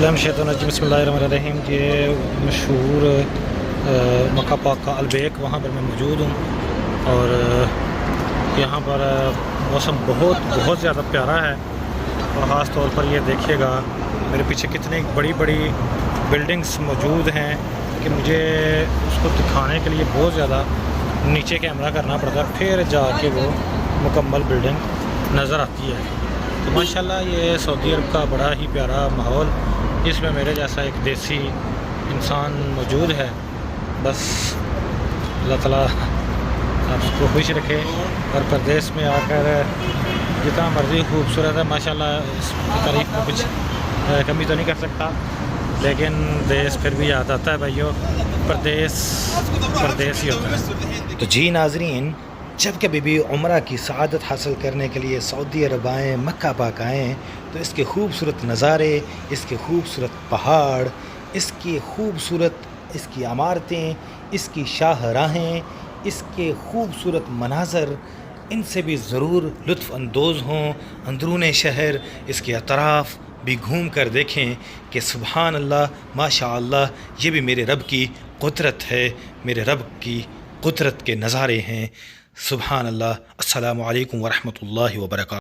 बिस्मिल्लाहिर्रहमानिर्रहीम। ये मशहूर मक्का पाक का अलबैक, वहाँ पर मैं मौजूद हूँ और यहाँ पर मौसम बहुत ज़्यादा प्यारा है। और ख़ास तौर पर ये देखिएगा मेरे पीछे कितनी बड़ी बड़ी बिल्डिंग्स मौजूद हैं कि मुझे उसको दिखाने के लिए बहुत ज़्यादा नीचे कैमरा करना पड़ता है, फिर जाके वो मुकम्मल बिल्डिंग नज़र आती है। तो माशाल्लाह ये सऊदी अरब का बड़ा ही प्यारा माहौल, इसमें मेरे जैसा एक देसी इंसान मौजूद है। बस अल्लाह ताला आपको खुश रखे और परदेश में आकर जितना मर्ज़ी खूबसूरत है माशाल्लाह, इस तारीफ़ में कुछ कमी तो नहीं कर सकता, लेकिन देश फिर भी याद आता है भाइयों। परदेश ही होता है। तो जी नाज़रीन, जब कभी भी उम्रा की सआदत हासिल करने के लिए सऊदी अरब आएँ, मक्का पाक आएँ, तो इसके खूबसूरत नज़ारे, इसके खूबसूरत पहाड़, इसकी इमारतें, इसकी शाहराहें, इसके खूबसूरत मनाज़र, इनसे भी ज़रूर लुत्फ़ अंदोज़ हों। अंदरून शहर, इसके अतराफ़ भी घूम कर देखें कि सुबहान अल्लाह, माशा अल्लाह, ये भी मेरे रब की कुदरत है, मेरे रब की कुदरत के नज़ारे हैं। सुबहान अल्लाह। अस्सलामु अलैकुम व रहमतुल्लाहि व बरकातहू।